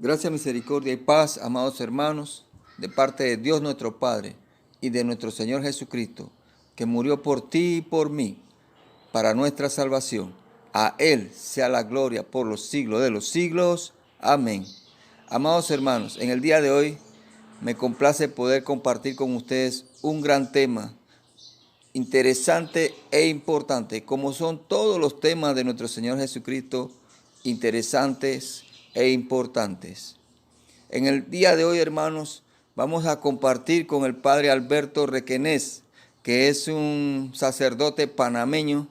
Gracia, misericordia y paz, amados hermanos, de parte de Dios nuestro Padre y de nuestro Señor Jesucristo, que murió por ti y por mí, para nuestra salvación. A Él sea la gloria por los siglos de los siglos. Amén. Amados hermanos, en el día de hoy me complace poder compartir con ustedes un gran tema, interesante e importante, como son todos los temas de nuestro Señor Jesucristo, interesantes e importantes. En el día de hoy, hermanos, vamos a compartir con el Padre Alberto Requenés, que es un sacerdote panameño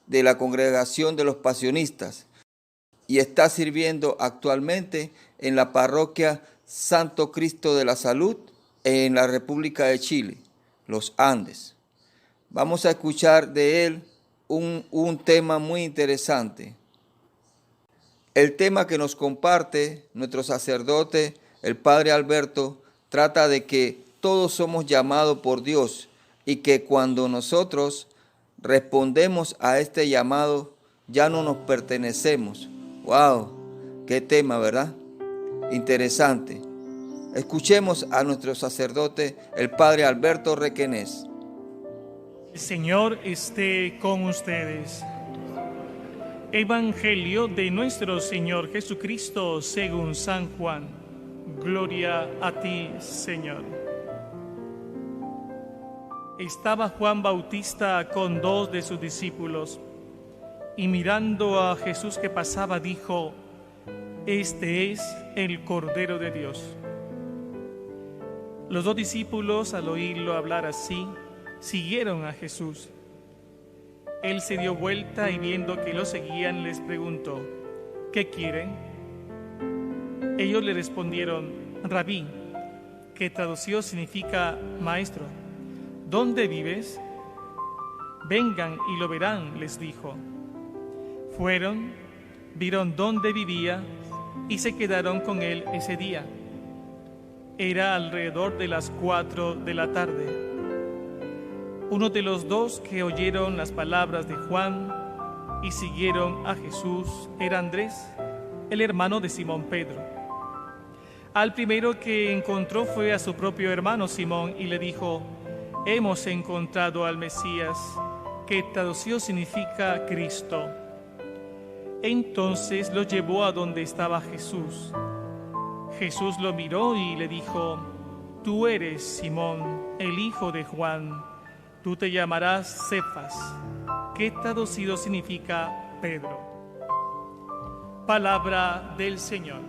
de la Congregación de los Pasionistas y está sirviendo actualmente en la parroquia Santo Cristo de la Salud en la República de Chile, los Andes. Vamos a escuchar de él un tema muy interesante. El tema que nos comparte nuestro sacerdote, el Padre Alberto, trata de que todos somos llamados por Dios y que cuando nosotros respondemos a este llamado, ya no nos pertenecemos. ¡Wow! ¡Qué tema!, ¿verdad? Interesante. Escuchemos a nuestro sacerdote, el Padre Alberto Requenés. El Señor esté con ustedes. Evangelio de nuestro Señor Jesucristo según San Juan. Gloria a ti, Señor. Estaba Juan Bautista con 2 de sus discípulos, y mirando a Jesús que pasaba, dijo: Este es el Cordero de Dios. Los 2 discípulos, al oírlo hablar así, siguieron a Jesús. Él se dio vuelta y viendo que lo seguían, les preguntó: ¿qué quieren? Ellos le respondieron: Rabí, que traducido significa maestro, ¿dónde vives? Vengan y lo verán, les dijo. Fueron, vieron dónde vivía y se quedaron con él ese día. Era alrededor de las 4 de la tarde. Uno de los 2 que oyeron las palabras de Juan y siguieron a Jesús era Andrés, el hermano de Simón Pedro. Al primero que encontró fue a su propio hermano Simón y le dijo: Hemos encontrado al Mesías, que traducido significa Cristo. Entonces lo llevó a donde estaba Jesús. Jesús lo miró y le dijo: Tú eres Simón, el hijo de Juan. Tú te llamarás Cefas, que traducido significa Pedro. Palabra del Señor.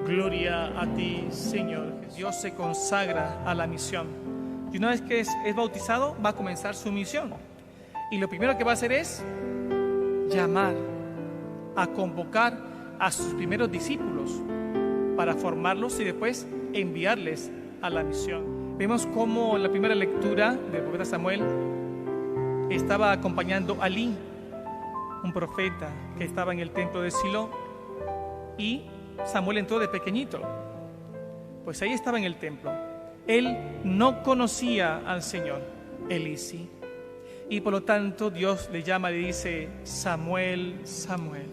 Gloria a ti, Señor. Dios se consagra a la misión. Y una vez que es bautizado, va a comenzar su misión. Y lo primero que va a hacer es llamar, a convocar a sus primeros discípulos para formarlos y después enviarles a la misión. Vemos cómo en la primera lectura del profeta Samuel estaba acompañando a Elí, un profeta que estaba en el templo de Silo, y Samuel entró de pequeñito. Pues ahí estaba en el templo. Él no conocía al Señor, Elí sí. Y por lo tanto Dios le llama y le dice: Samuel, Samuel.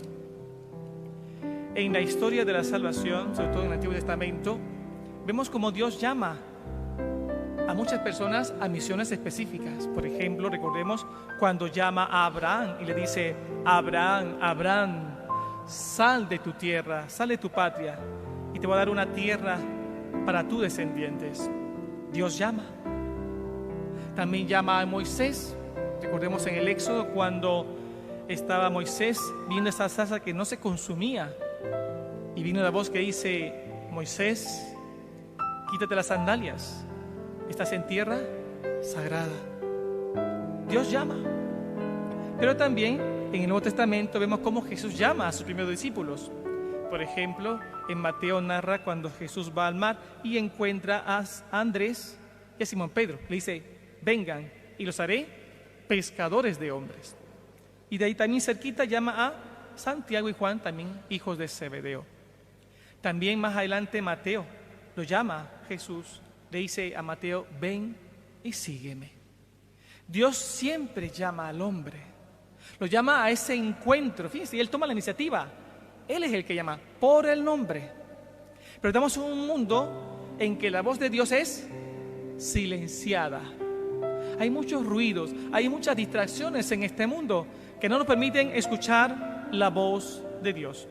En la historia de la salvación, sobre todo en el Antiguo Testamento, vemos cómo Dios llama a muchas personas a misiones específicas. Por ejemplo, recordemos cuando llama a Abraham y le dice: Abraham, Abraham, sal de tu tierra, sal de tu patria, y te voy a dar una tierra para tus descendientes. Dios llama. También llama a Moisés. Recordemos en el Éxodo cuando estaba Moisés viendo esa zarza que no se consumía, y vino la voz que dice: Moisés, quítate las sandalias, estás en tierra sagrada. Dios llama. Pero también en el Nuevo Testamento vemos cómo Jesús llama a sus primeros discípulos. Por ejemplo, en Mateo narra cuando Jesús va al mar y encuentra a Andrés y a Simón Pedro. Le dice: vengan y los haré pescadores de hombres. Y de ahí también cerquita llama a Santiago y Juan, también hijos de Zebedeo. También más adelante Mateo lo llama Jesús, le dice a Mateo: ven y sígueme. Dios siempre llama al hombre, lo llama a ese encuentro. Fíjense, y Él toma la iniciativa. Él es el que llama por el nombre. Pero estamos en un mundo en que la voz de Dios es silenciada. Hay muchos ruidos, hay muchas distracciones en este mundo que no nos permiten escuchar la voz de Dios.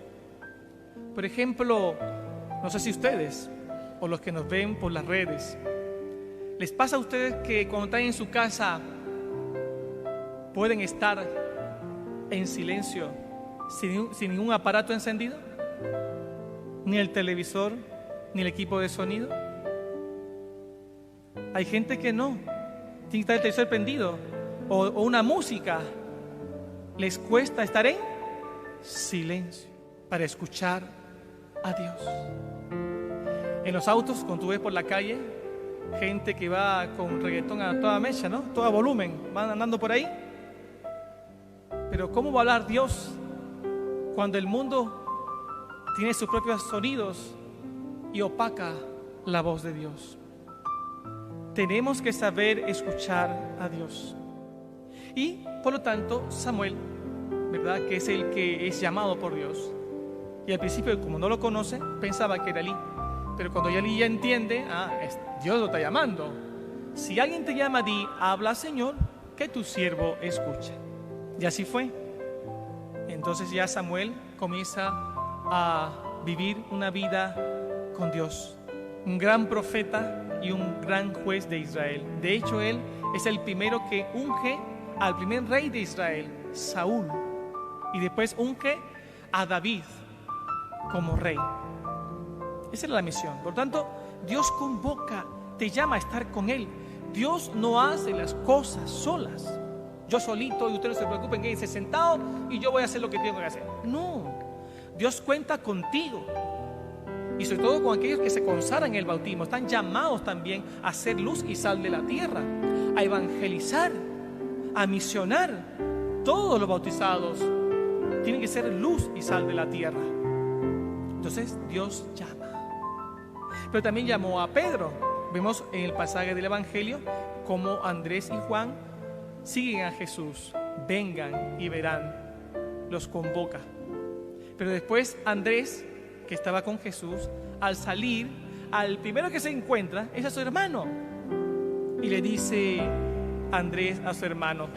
Por ejemplo, no sé si ustedes o los que nos ven por las redes, ¿les pasa a ustedes que cuando están en su casa pueden estar en silencio sin ningún aparato encendido? Ni el televisor, ni el equipo de sonido. Hay gente que no, tiene que estar el televisor prendido o una música. Les cuesta estar en silencio para escuchar a Dios. En los autos, cuando tú ves por la calle gente que va con reggaetón a toda mecha, ¿no? Todo volumen, van andando por ahí. Pero ¿cómo va a hablar Dios cuando el mundo tiene sus propios sonidos y opaca la voz de Dios? Tenemos que saber escuchar a Dios. Y por lo tanto, Samuel, ¿verdad?, que es el que es llamado por Dios. Y al principio, como no lo conoce, pensaba que era Elí. Pero cuando Elí ya entiende, Dios lo está llamando. Si alguien te llama, di: habla, Señor, que tu siervo escucha. Y así fue. Entonces ya Samuel comienza a vivir una vida con Dios. Un gran profeta y un gran juez de Israel. De hecho, él es el primero que unge al primer rey de Israel, Saúl. Y después unge a David como rey. Esa es la misión. Por tanto, Dios convoca, te llama a estar con Él. Dios no hace las cosas solas. Yo solito, y ustedes no se preocupen, quédense sentados y yo voy a hacer lo que tengo que hacer. No, Dios cuenta contigo. Y sobre todo con aquellos que se consagran en el bautismo. Están llamados también a ser luz y sal de la tierra, a evangelizar, a misionar. Todos los bautizados tienen que ser luz y sal de la tierra. Entonces Dios llama. Pero también llamó a Pedro. Vemos en el pasaje del Evangelio cómo Andrés y Juan siguen a Jesús. Vengan y verán. Los convoca. Pero después Andrés, que estaba con Jesús, al salir, al primero que se encuentra es a su hermano. Y le dice Andrés a su hermano: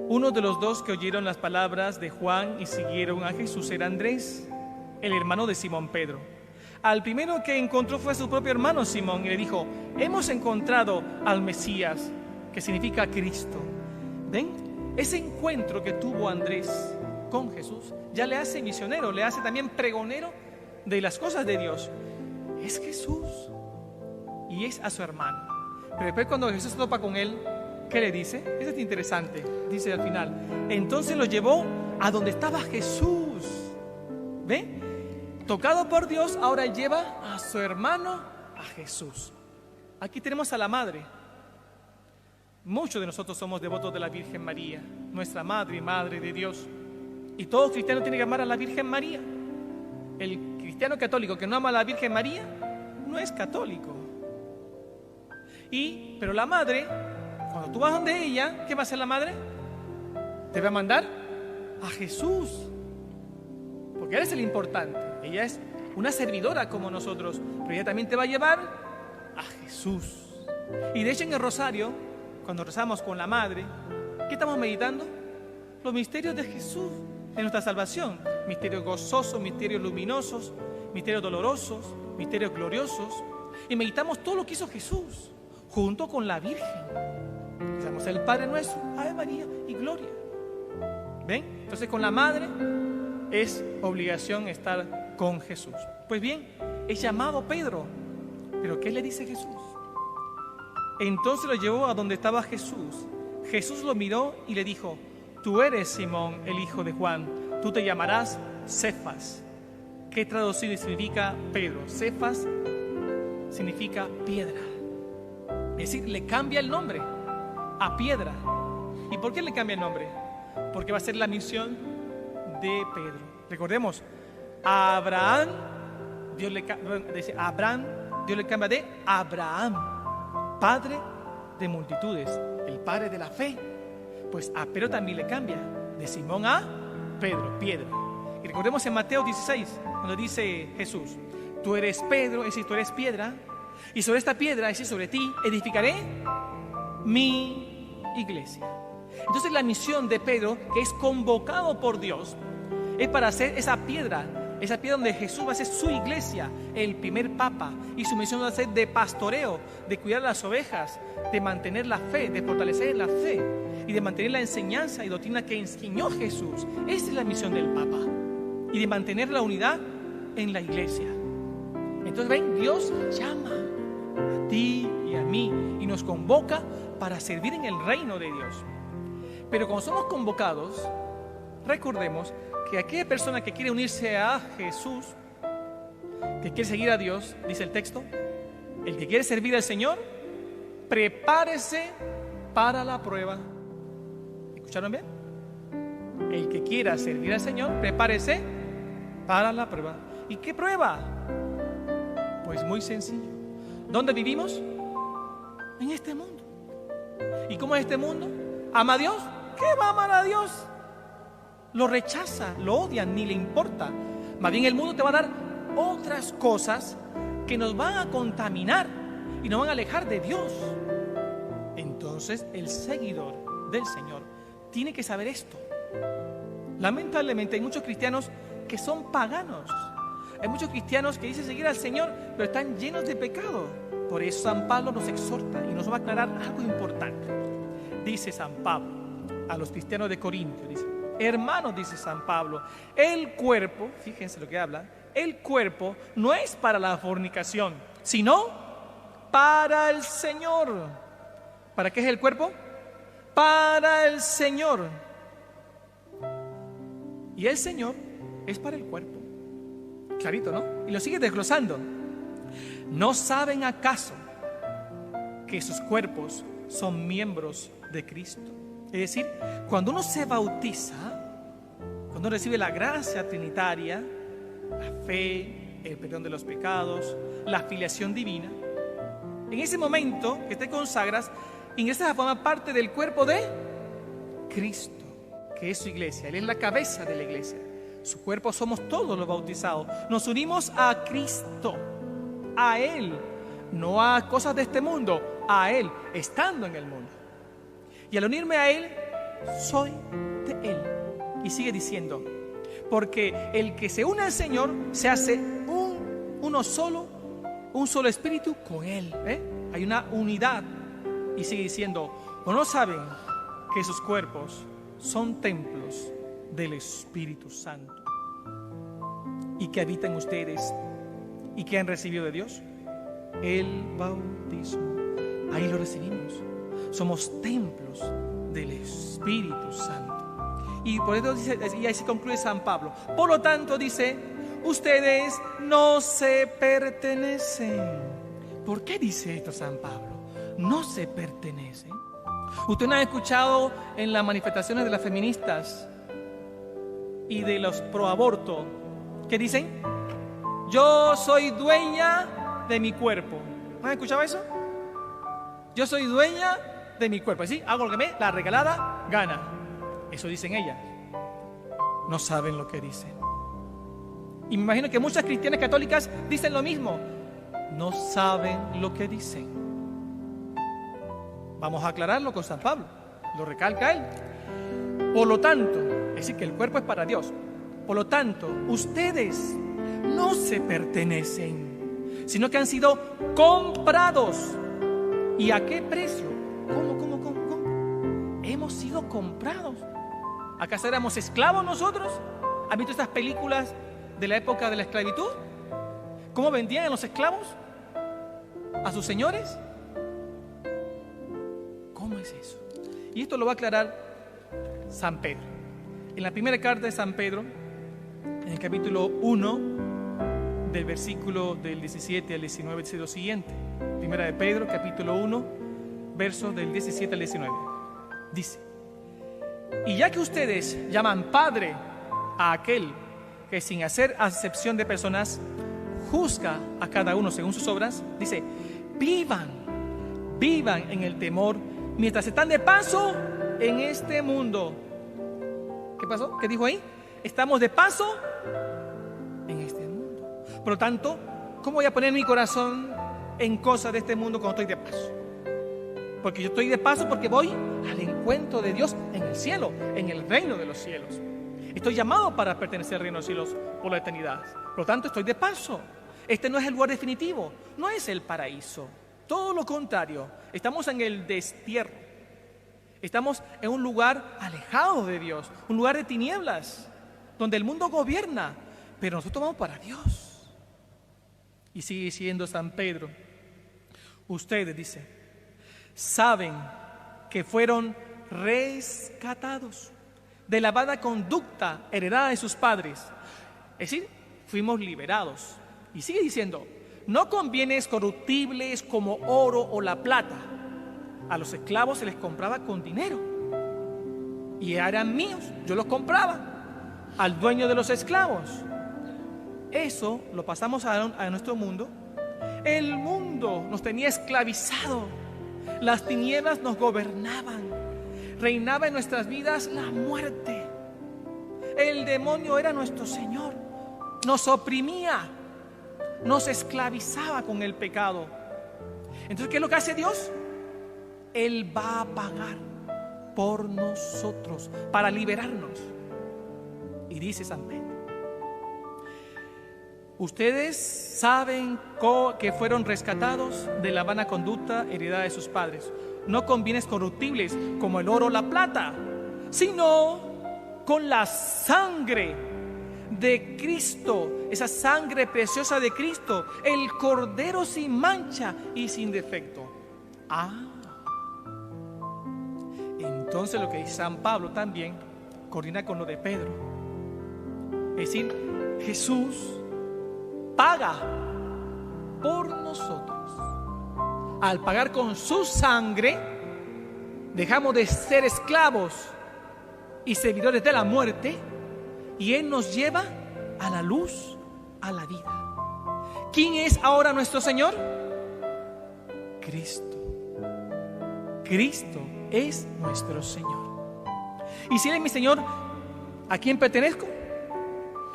uno de los dos que oyeron las palabras de Juan y siguieron a Jesús era Andrés, el hermano de Simón Pedro. Al primero que encontró fue a su propio hermano Simón y le dijo: hemos encontrado al Mesías, que significa Cristo. ¿Ven? Ese encuentro que tuvo Andrés con Jesús ya le hace misionero, le hace también pregonero de las cosas de Dios. Es Jesús y es a su hermano. Pero después, cuando Jesús se topa con él, ¿qué le dice? Eso es interesante. Dice al final: entonces lo llevó a donde estaba Jesús. ¿Ve? Tocado por Dios, ahora lleva a su hermano a Jesús. Aquí tenemos a la madre. Muchos de nosotros somos devotos de la Virgen María, nuestra madre y madre de Dios. Y todo cristiano tiene que amar a la Virgen María. El cristiano católico que no ama a la Virgen María no es católico. Pero la madre, cuando tú vas donde ella, ¿qué va a hacer la madre? Te va a mandar a Jesús, porque Él es el importante. Ella es una servidora como nosotros, pero ella también te va a llevar a Jesús. Y de hecho, en el rosario, cuando rezamos con la madre, ¿qué estamos meditando? Los misterios de Jesús, de nuestra salvación. Misterios gozosos, misterios luminosos, misterios dolorosos, misterios gloriosos. Y meditamos todo lo que hizo Jesús junto con la Virgen. Rezamos el Padre Nuestro, Ave María y Gloria. ¿Ven? Entonces, con la madre es obligación estar con Jesús. Pues bien, es llamado Pedro. ¿Pero qué le dice Jesús? Entonces lo llevó a donde estaba Jesús. Jesús lo miró y le dijo: tú eres Simón, el hijo de Juan. Tú te llamarás Cefas, que traducido significa Pedro. Cefas significa piedra. Es decir, le cambia el nombre a piedra. ¿Y por qué le cambia el nombre? Porque va a ser la misión de Pedro. Recordemos, a Abraham Dios le cambia de Abraham, padre de multitudes, el padre de la fe. Pues a Pedro también le cambia de Simón a Pedro, piedra. Y recordemos en Mateo 16, cuando dice Jesús: tú eres Pedro, es decir, tú eres piedra, y sobre esta piedra, es decir, sobre ti, edificaré mi iglesia. Entonces la misión de Pedro, que es convocado por Dios, es para hacer esa piedra donde Jesús va a ser su iglesia, el primer papa, y su misión va a ser de pastoreo, de cuidar las ovejas, de mantener la fe, de fortalecer la fe y de mantener la enseñanza y doctrina que enseñó Jesús. Esa es la misión del papa, y de mantener la unidad en la iglesia. Entonces ven, Dios llama a ti y a mí y nos convoca para servir en el reino de Dios. Pero cuando somos convocados, recordemos que aquella persona que quiere unirse a Jesús, que quiere seguir a Dios, dice el texto, el que quiere servir al Señor, prepárese para la prueba. ¿Escucharon bien? El que quiera servir al Señor, prepárese para la prueba. ¿Y qué prueba? Pues muy sencillo. ¿Dónde vivimos? En este mundo. ¿Y cómo es este mundo? ¿Ama a Dios? ¿Qué va a amar a Dios? Lo rechaza, lo odia, ni le importa. Más bien el mundo te va a dar otras cosas que nos van a contaminar y nos van a alejar de Dios. Entonces el seguidor del Señor tiene que saber esto. Lamentablemente hay muchos cristianos que son paganos. Hay muchos cristianos que dicen seguir al Señor, pero están llenos de pecado. Por eso San Pablo nos exhorta y nos va a aclarar algo importante. Dice San Pablo a los cristianos de Corinto, dice: hermanos, dice San Pablo, el cuerpo, fíjense lo que habla, el cuerpo no es para la fornicación, sino para el Señor. ¿Para qué es el cuerpo? Para el Señor. Y el Señor es para el cuerpo. Clarito, ¿no? Y lo sigue desglosando. ¿No saben acaso que sus cuerpos son miembros de Cristo? Es decir, cuando uno se bautiza, cuando uno recibe la gracia trinitaria, la fe, el perdón de los pecados, la filiación divina, en ese momento que te consagras, ingresas a formar parte del cuerpo de Cristo, que es su iglesia. Él es la cabeza de la iglesia. Su cuerpo somos todos los bautizados. Nos unimos a Cristo, a Él, no a cosas de este mundo, a Él, estando en el mundo. Y al unirme a Él, soy de Él. Y sigue diciendo, porque el que se une al Señor se hace un solo espíritu con Él. Hay una unidad. Y sigue diciendo, ¿o no saben que sus cuerpos son templos del Espíritu Santo y que habitan ustedes y que han recibido de Dios? El bautismo, ahí lo recibimos. Somos templos del Espíritu Santo. Y por eso dice, y ahí se concluye San Pablo. Por lo tanto, dice, ustedes no se pertenecen. ¿Por qué dice esto San Pablo? No se pertenecen. Usted no ha escuchado en las manifestaciones de las feministas y de los pro aborto que dicen: yo soy dueña de mi cuerpo. ¿No han escuchado eso? Yo soy dueña de mi cuerpo. ¿Sí? Hago lo que me la regalada gana. Eso dicen ellas. No saben lo que dicen. Y me imagino que muchas cristianas católicas dicen lo mismo. No saben lo que dicen. Vamos a aclararlo con San Pablo. Lo recalca él. Por lo tanto, es decir, que el cuerpo es para Dios. Por lo tanto, ustedes no se pertenecen, sino que han sido comprados. ¿Y a qué precio? ¿Cómo? Hemos sido comprados. ¿Acaso éramos esclavos nosotros? ¿Han visto estas películas de la época de la esclavitud? ¿Cómo vendían a los esclavos a sus señores? ¿Cómo es eso? Y esto lo va a aclarar San Pedro. En la primera carta de San Pedro, en el capítulo 1, del versículo del 17 al 19, dice lo siguiente. Primera de Pedro, capítulo 1, versos del 17 al 19. Dice: y ya que ustedes llaman Padre a aquel que sin hacer acepción de personas juzga a cada uno según sus obras, dice: vivan en el temor mientras están de paso en este mundo. ¿Qué pasó? ¿Qué dijo ahí? Estamos de paso en este mundo. Por lo tanto, ¿cómo voy a poner mi corazón en cosas de este mundo cuando estoy de paso? Porque yo estoy de paso porque voy al encuentro de Dios en el cielo, en el reino de los cielos. Estoy llamado para pertenecer al reino de los cielos por la eternidad. Por lo tanto, estoy de paso. Este no es el lugar definitivo, no es el paraíso. Todo lo contrario, estamos en el destierro. Estamos en un lugar alejado de Dios, un lugar de tinieblas, donde el mundo gobierna, pero nosotros vamos para Dios. Y sigue diciendo San Pedro, ustedes, dice, saben que fueron rescatados de la mala conducta heredada de sus padres. Es decir, fuimos liberados. Y sigue diciendo, no con bienes corruptibles como oro o la plata. A los esclavos se les compraba con dinero y eran míos, yo los compraba al dueño de los esclavos. Eso lo pasamos a nuestro mundo. El mundo nos tenía esclavizado, las tinieblas nos gobernaban, reinaba en nuestras vidas la muerte. El demonio era nuestro señor, nos oprimía, nos esclavizaba con el pecado. Entonces, ¿qué es lo que hace Dios? Él va a pagar por nosotros para liberarnos. Y dice San Pedro, ustedes saben que fueron rescatados de la vana conducta heredada de sus padres, no con bienes corruptibles como el oro o la plata, sino con la sangre de Cristo, esa sangre preciosa de Cristo, el Cordero sin mancha y sin defecto. Entonces lo que dice San Pablo también coordina con lo de Pedro. Es decir, Jesús paga por nosotros. Al pagar con su sangre, dejamos de ser esclavos y servidores de la muerte, y Él nos lleva a la luz, a la vida. ¿Quién es ahora nuestro Señor? Cristo. Cristo es nuestro Señor. Y si Él es mi Señor, ¿a quién pertenezco?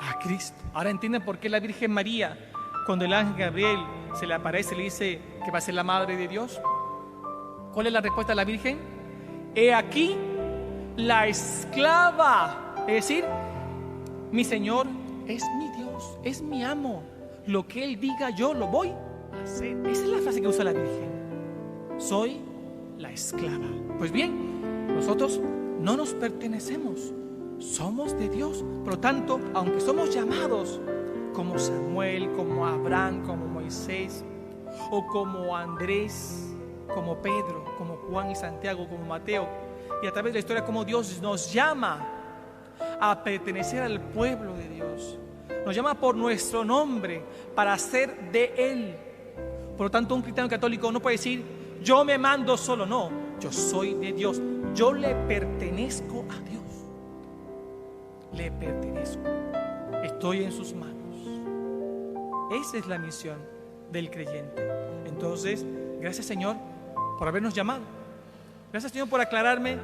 A Cristo. Ahora entienden por qué la Virgen María, cuando el ángel Gabriel se le aparece, le dice que va a ser la madre de Dios. ¿Cuál es la respuesta de la Virgen? He aquí la esclava. Es decir, mi Señor es mi Dios, es mi amo. Lo que Él diga yo lo voy a hacer. Esa es la frase que usa la Virgen. Soy la esclava. Pues bien, nosotros no nos pertenecemos, somos de Dios. Por lo tanto, aunque somos llamados como Samuel, como Abraham, como Moisés, o como Andrés, como Pedro, como Juan y Santiago, como Mateo, y a través de la historia como Dios nos llama a pertenecer al pueblo de Dios, nos llama por nuestro nombre para ser de Él. Por lo tanto, un cristiano católico no puede decir yo me mando solo, no, yo soy de Dios, yo le pertenezco a Dios, le pertenezco, estoy en sus manos. Esa es la misión del creyente. Entonces, gracias Señor por habernos llamado, gracias Señor por aclararme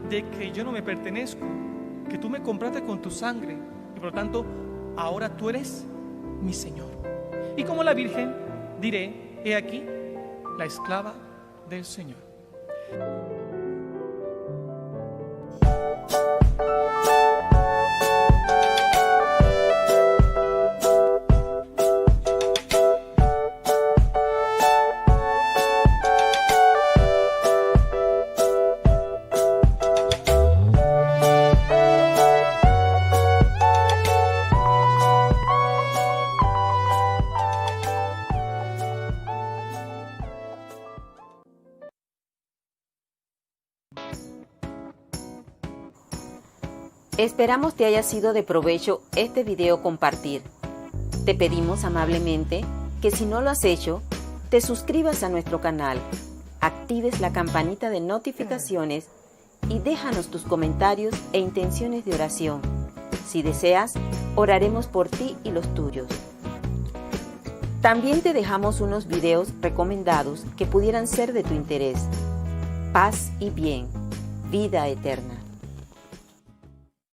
de que yo no me pertenezco, que tú me compraste con tu sangre y por lo tanto ahora tú eres mi Señor. Y como la Virgen diré, he aquí la esclava del Señor. Esperamos te haya sido de provecho este video compartir. Te pedimos amablemente que si no lo has hecho, te suscribas a nuestro canal, actives la campanita de notificaciones y déjanos tus comentarios e intenciones de oración. Si deseas, oraremos por ti y los tuyos. También te dejamos unos videos recomendados que pudieran ser de tu interés. Paz y bien, vida eterna.